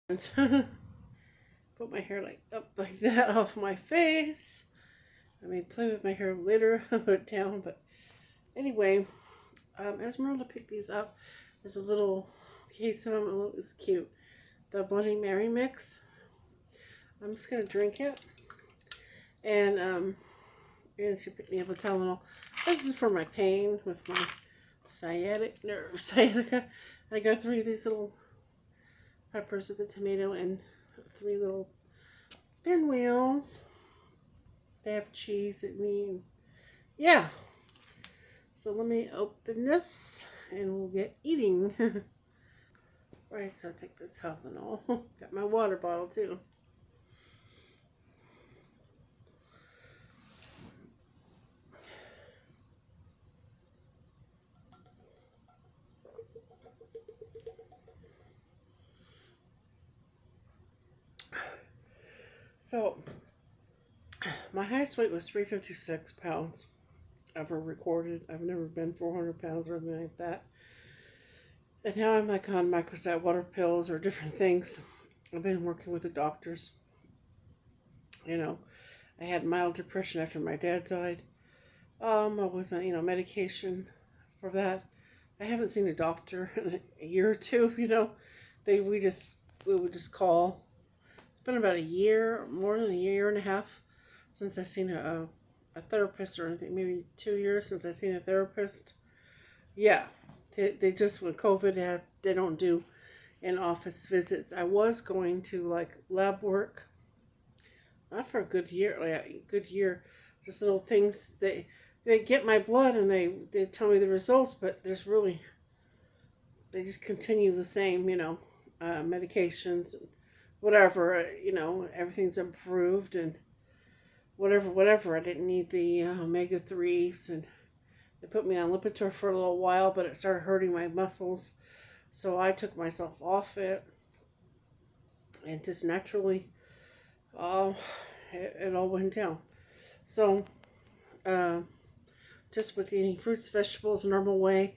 Put my hair like up like that off my face. I may play with my hair later, put it down, but anyway, Esmeralda picked these up. There's a little case of them. It was cute. The Bloody Mary mix. I'm just gonna drink it, and she picked me up a Tylenol. This is for my pain with my sciatica. I got 3 of these little peppers with the tomato and 3 little pinwheels. They have cheese and meat. Yeah. So let me open this and we'll get eating. Right, so I take the Tylenol. Got my water bottle too. So my highest weight was 356 pounds ever recorded. I've never been 400 pounds or anything like that. And now I'm like on microsat water pills or different things. I've been working with the doctors. You know, I had mild depression after my dad died. I was on, medication for that. I haven't seen a doctor in a year or two, They we would just call. It's been about a year, more than a year and a half since I've seen a therapist, or anything, maybe 2 years since I've seen a therapist. Yeah, they just, when COVID they don't do in office visits. I was going to like lab work, not for a good year, like a good year, just little things. They get my blood and they tell me the results, but they just continue the same, medications and whatever, everything's improved and whatever. I didn't need the omega 3s, and they put me on Lipitor for a little while, but it started hurting my muscles. So I took myself off it, and just naturally, uh, it all went down. So, uh, just with eating fruits, vegetables, normal way,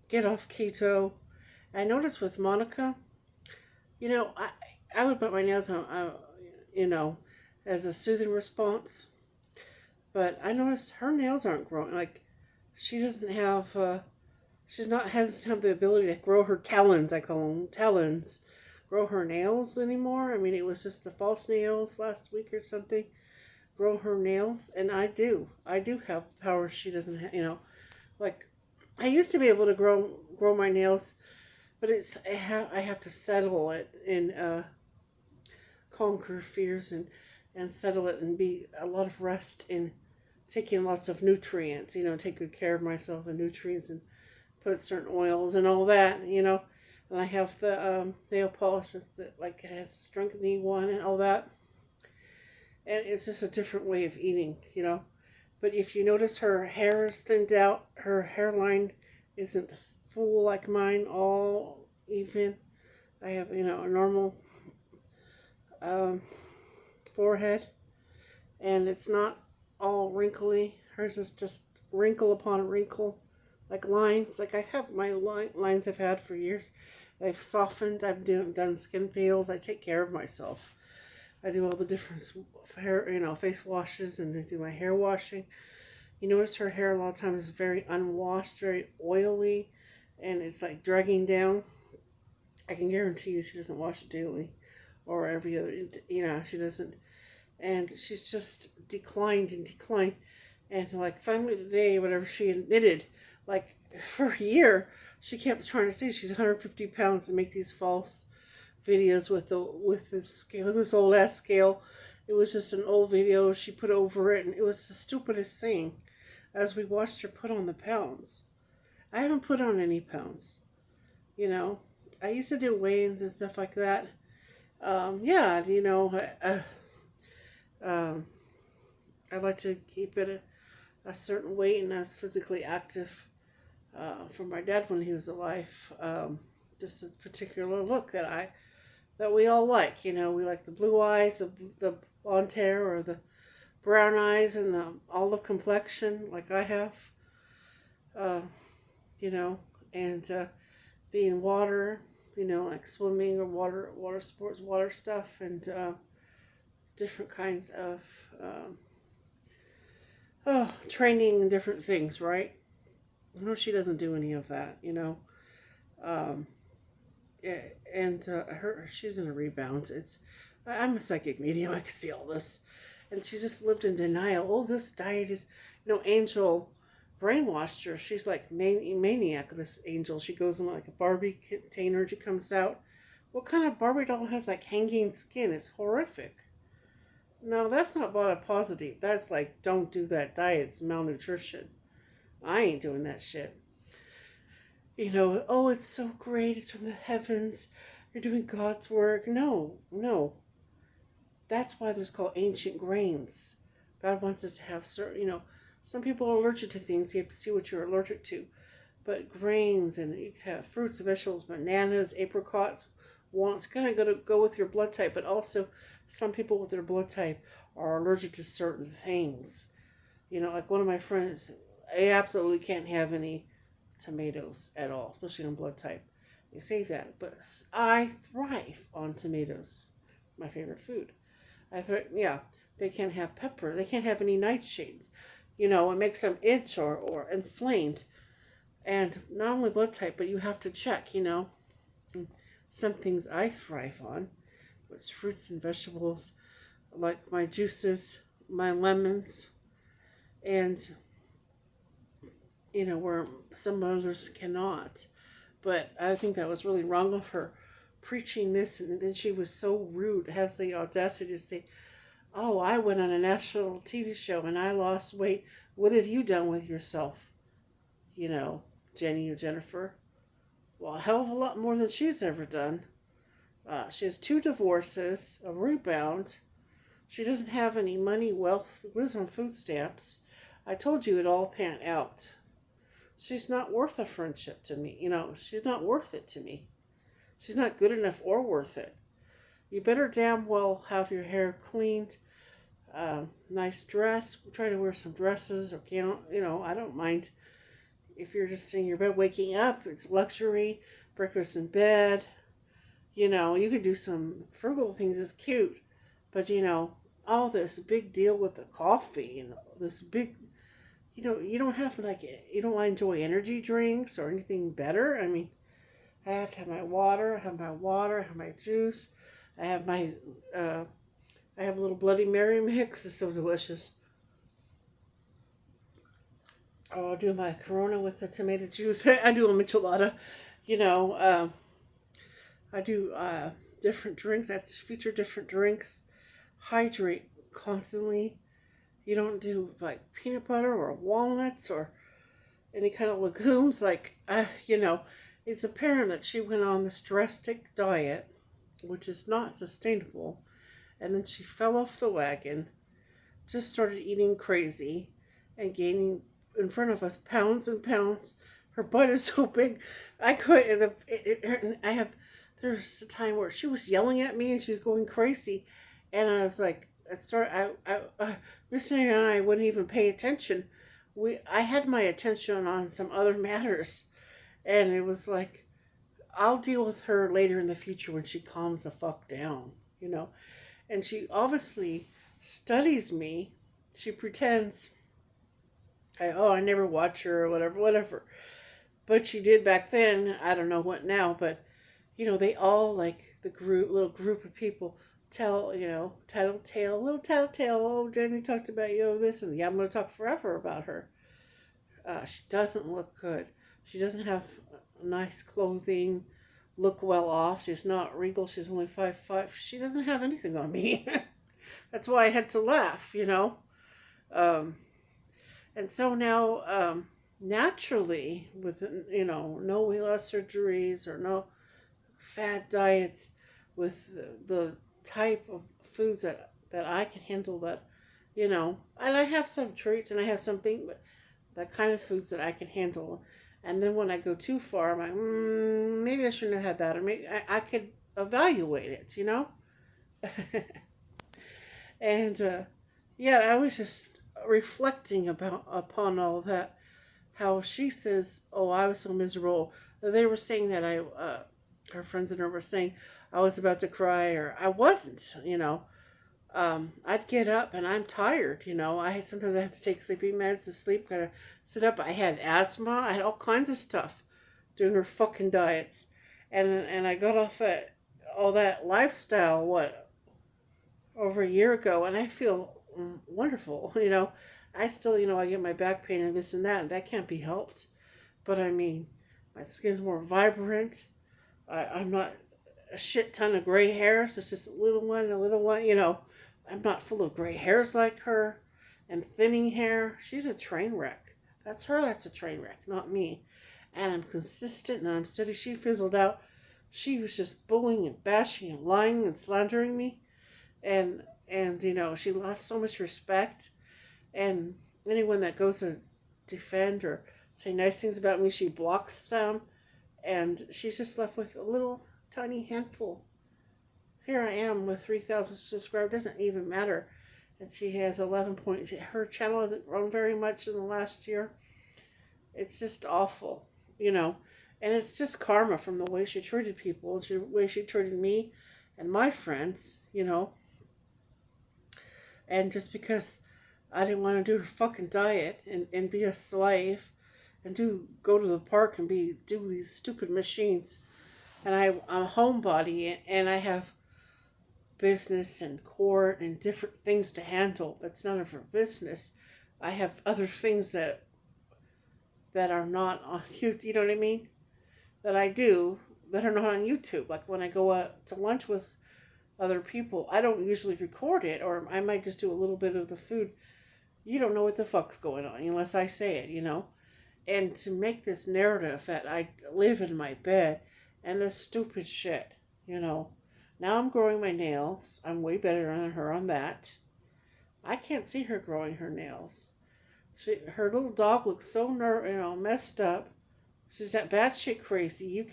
get off keto. I noticed with Monica, I would put my nails on, you know, as a soothing response. But I noticed her nails aren't growing. Like, she doesn't have, she's not, hasn't have the ability to grow her talons, I call them talons, grow her nails anymore. I mean, it was just the false nails last week or something, grow her nails. And I do. I do have power she doesn't have, like, I used to be able to grow my nails, but I have to settle it and conquer fears and settle it and be a lot of rest in taking lots of nutrients, take good care of myself and nutrients and put certain oils and all that, And I have the nail polish that like it has the strengthening one and all that. And it's just a different way of eating. But if you notice her hair is thinned out, her hairline isn't full like mine, all even. I have, a normal um, forehead, and it's not all wrinkly. Hers is just wrinkle upon wrinkle, like lines. Like I have my lines I've had for years. I've softened. I've done skin peels. I take care of myself. I do all the different hair, face washes, and I do my hair washing. You notice her hair a lot of times is very unwashed, very oily, and it's like dragging down. I can guarantee you she doesn't wash it daily or every other, she doesn't. And she's just declined and declined. And like finally today, whatever she admitted, like for a year, she kept trying to say she's 150 pounds and make these false videos with the scale, this old ass scale. It was just an old video she put over it, and it was the stupidest thing. As we watched her put on the pounds, I haven't put on any pounds. You know, I used to do weigh-ins and stuff like that. Yeah, um, I like to keep it a certain weight, and I was physically active for my dad when he was alive. Just a particular look that we all like. We like the blue eyes, the blonde hair, or the brown eyes, and the olive complexion, like I have. Uh, you know, and being water, like swimming or water sports, water stuff, and different kinds of training and different things, right? No, she doesn't do any of that. Um, and she's in a rebound. I'm a psychic medium. I can see all this, and she just lived in denial. Oh, this diet is, Angel brainwashed her. She's like maniac. This Angel. She goes in like a Barbie container. She comes out. What kind of Barbie doll has like hanging skin? It's horrific. No, that's not about a positive. That's like, don't do that diet. It's malnutrition. I ain't doing that shit. Oh, it's so great. It's from the heavens. You're doing God's work. No, no. That's why there's called ancient grains. God wants us to have certain, some people are allergic to things. You have to see what you're allergic to. But grains, and you have fruits, vegetables, bananas, apricots, it's kind of go with your blood type, but also some people with their blood type are allergic to certain things. Like one of my friends, I absolutely can't have any tomatoes at all, especially on blood type. They say that, but I thrive on tomatoes. My favorite food. Yeah. They can't have pepper. They can't have any nightshades. It makes them itch or inflamed. And not only blood type, but you have to check. Some things I thrive on. It's fruits and vegetables, like my juices, my lemons, and where some others cannot. But I think that was really wrong of her preaching this, and then she was so rude, has the audacity to say, oh, I went on a national TV show and I lost weight. What have you done with yourself? Jenny or Jennifer. Well, a hell of a lot more than she's ever done. She has 2 divorces, a rebound. She doesn't have any money, wealth, lives on food stamps. I told you it all panned out. She's not worth a friendship to me. She's not worth it to me. She's not good enough or worth it. You better damn well have your hair cleaned, nice dress. Try to wear some dresses or gown. I don't mind if you're just in your bed waking up. It's luxury. Breakfast in bed. You could do some frugal things. It's cute. But, all this big deal with the coffee and this big, you don't have you don't enjoy energy drinks or anything better. I mean, I have to have my water, I have my juice. I have I have a little Bloody Mary mix. It's so delicious. Oh, I'll do my Corona with the tomato juice. I do a michelada. You know, I do different drinks. I feature different drinks. Hydrate constantly. You don't do like peanut butter or walnuts or any kind of legumes. It's apparent that she went on this drastic diet, which is not sustainable. And then she fell off the wagon, just started eating crazy and gaining in front of us pounds and pounds. Her butt is so big. I could. I have. There's a time where she was yelling at me and she's going crazy, and I was like, Miss and I wouldn't even pay attention. I had my attention on some other matters, and it was like, I'll deal with her later in the future when she calms the fuck down, And she obviously studies me. She pretends, I never watch her or whatever. But she did back then. I don't know what now, but they all like the little group of people tell, little tattletale. Oh, Jenny talked about this, and yeah, I'm gonna talk forever about her. She doesn't look good. She doesn't have nice clothing. Look well off. She's not regal. She's only 5'5". She doesn't have anything on me. That's why I had to laugh. And so now, naturally, with no weight loss surgeries or no fat diets, with the type of foods that I can handle, and I have some treats and I have something, but the kind of foods that I can handle. And then when I go too far, I'm like, maybe I shouldn't have had that, or maybe I could evaluate it. And yeah, I was just reflecting upon all that. How she says, "Oh, I was so miserable." They were saying that her friends and her were saying I was about to cry, or I wasn't, I'd get up and I'm tired, I sometimes I have to take sleeping meds to sleep, gotta sit up. I had asthma, I had all kinds of stuff doing her fucking diets. And I got off all that lifestyle, over a year ago, and I feel wonderful, I still, I get my back pain and this and that can't be helped. But I mean, my skin's more vibrant. I'm not a shit ton of gray hair, so it's just a little one, I'm not full of gray hairs like her and thinning hair. She's a train wreck. That's her, that's a train wreck, not me. And I'm consistent and I'm steady. She fizzled out. She was just bullying and bashing and lying and slandering me. And she lost so much respect. And anyone that goes to defend or say nice things about me, she blocks them. And she's just left with a little tiny handful. Here I am with 3,000 subscribers. Doesn't even matter. And she has 11 points. Her channel hasn't grown very much in the last year. It's just awful, And it's just karma from the way she treated people, and the way she treated me and my friends, And just because I didn't want to do her fucking diet and be a slave and go to the park and do these stupid machines. And I'm a homebody and I have business and court and different things to handle. That's none of her business. I have other things that are not on YouTube, you know what I mean? That I do that are not on YouTube. Like when I go out to lunch with other people, I don't usually record it, or I might just do a little bit of the food. You don't know what the fuck's going on unless I say it. And to make this narrative that I live in my bed and this stupid shit, Now I'm growing my nails. I'm way better than her on that. I can't see her growing her nails. Her little dog looks so messed up. She's that batshit crazy. You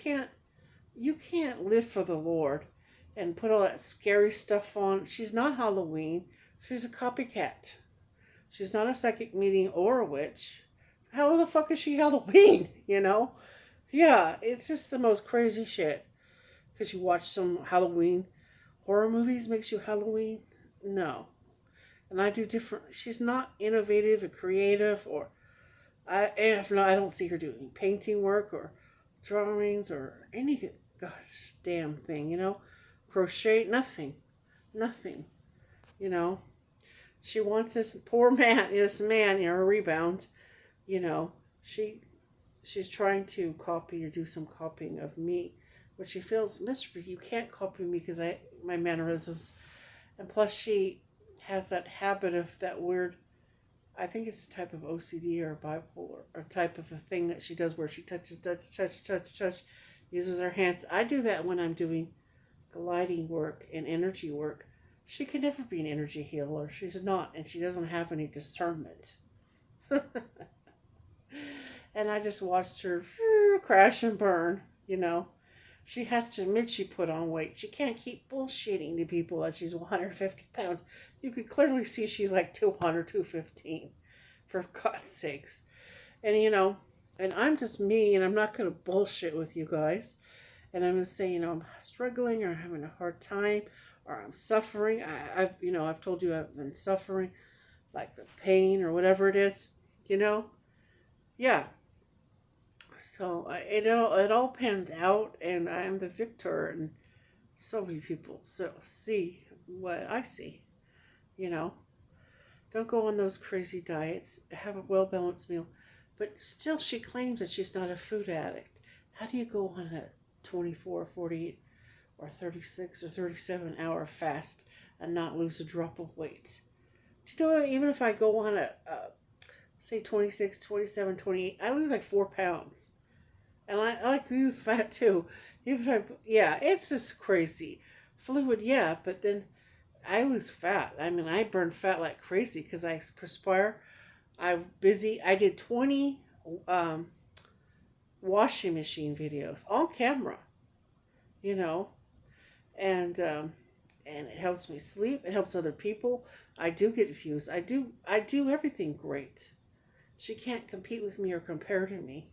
can't live for the Lord and put all that scary stuff on. She's not Halloween. She's a copycat. She's not a psychic medium or a witch. How the fuck is she Halloween? Yeah, it's just the most crazy shit. Because you watch some Halloween horror movies makes you Halloween? No. And I do different. She's not innovative or creative, or I don't see her doing painting work or drawings or any gosh damn thing, crochet, nothing, you know. She wants this man, a rebound, you know. She's trying to copy or do some copying of me, but she feels miserable. You can't copy me because my mannerisms, and plus she has that habit of that weird. I think it's a type of OCD or bipolar or type of a thing that she does where she touch, uses her hands. I do that when I'm doing gliding work and energy work. She can never be an energy healer. She's not, and she doesn't have any discernment. And I just watched her crash and burn, you know. She has to admit she put on weight. She can't keep bullshitting to people that she's 150 pounds. You could clearly see she's like 200, 215, for God's sakes. And, you know, and I'm just me, and I'm not going to bullshit with you guys. And I'm going to say, you know, I'm struggling, or I'm having a hard time, or I'm suffering. I've told you I've been suffering, like the pain or whatever it is, you know. Yeah. So it all pans out, and I am the victor, and so many people see what I see, you know. Don't go on those crazy diets. Have a well-balanced meal. But still, she claims that she's not a food addict. How do you go on a 24, 48, or 36 or 37 hour fast and not lose a drop of weight? Do you know, even if I go on say 26, 27, 28, I lose like 4 pounds. And I like to lose fat too. It's just crazy. Fluid, yeah, but then I lose fat. I mean, I burn fat like crazy because I perspire. I'm busy. I did 20 washing machine videos on camera, you know, and it helps me sleep. It helps other people. I do get views. I do everything great. She can't compete with me or compare to me.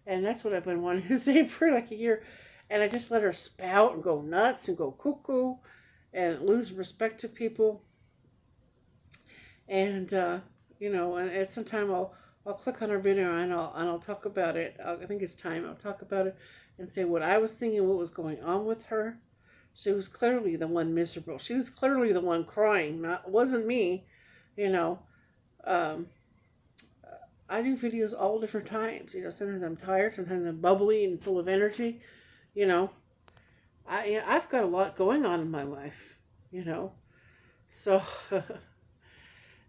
And that's what I've been wanting to say for like a year. And I just let her spout and go nuts and go cuckoo and lose respect to people. And and sometime I'll click on her video and I'll talk about it. I think it's time. I'll talk about it and say what I was thinking, what was going on with her. She was clearly the one miserable. She was clearly the one crying. Not wasn't me, you know. Um, I do videos all different times. Sometimes I'm tired, sometimes I'm bubbly and full of energy. You know, I've got a lot going on in my life. You know, so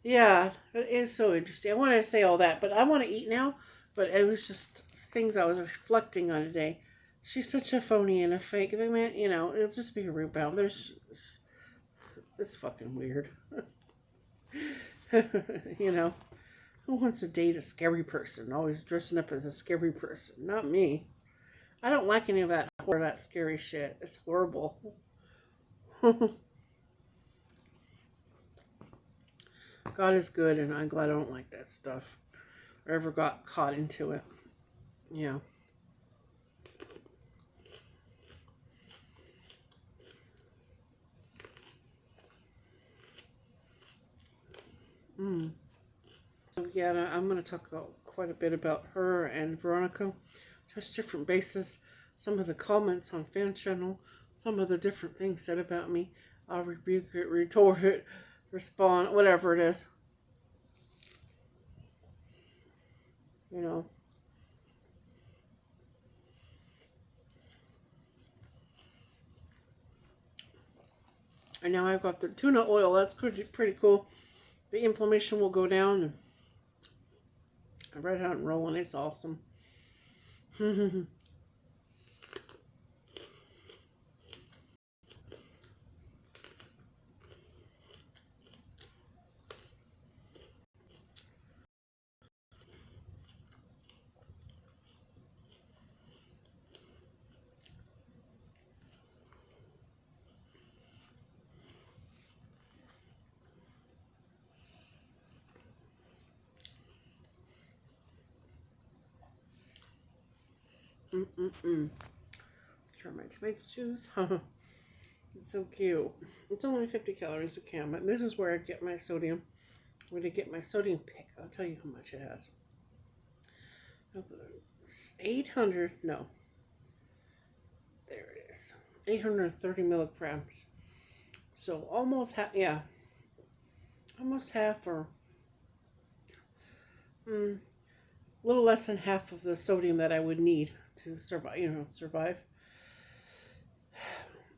yeah, it is so interesting. I want to say all that, but I want to eat now. But it was just things I was reflecting on today. She's such a phony and a fake. I mean, it'll just be a rebound. It's fucking weird. you know, who wants to date a scary person? Always dressing up as a scary person. Not me. I don't like any of that horror, that scary shit. It's horrible. God is good, and I'm glad I don't like that stuff. Or ever got caught into it. Yeah. Mm. So yeah, I'm going to talk quite a bit about her and Veronica, just different bases. Some of the comments on fan channel, some of the different things said about me. I'll rebuke it, retort it, respond, whatever it is. You know. And now I've got the tuna oil. That's pretty cool. The inflammation will go down. I read out and rolling. It's awesome. Mm-mm-mm. Try my tomato juice. It's so cute. It's only 50 calories a can, but this is where I get my sodium. Where to get my sodium pick? I'll tell you how much it has. 800, no. There it is. 830 milligrams. So almost half, yeah. Almost half or a little less than half of the sodium that I would need to survive.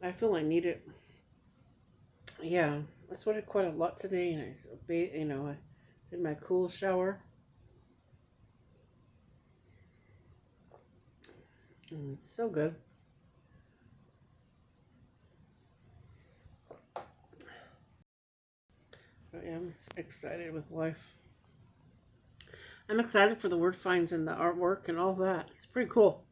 I feel I need it. Yeah, I sweated quite a lot today, and I did my cool shower. It's so good. But yeah, I'm excited with life. I'm excited for the word finds and the artwork and all that. It's pretty cool.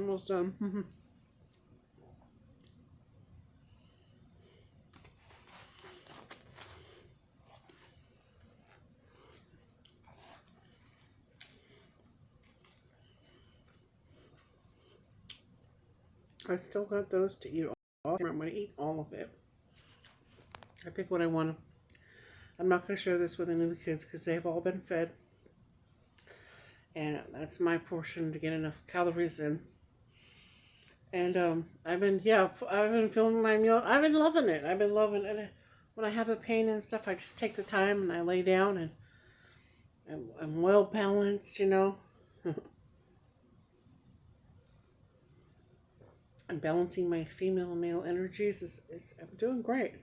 Almost done. I still got those to eat all. I'm going to eat all of it. I pick what I want. I'm not going to share this with any of the kids because they've all been fed. And that's my portion to get enough calories in. And I've been filming my meal. I've been loving it. I've been loving it. When I have the pain and stuff, I just take the time and I lay down and I'm well balanced. I'm balancing my female and male energies. I'm doing great.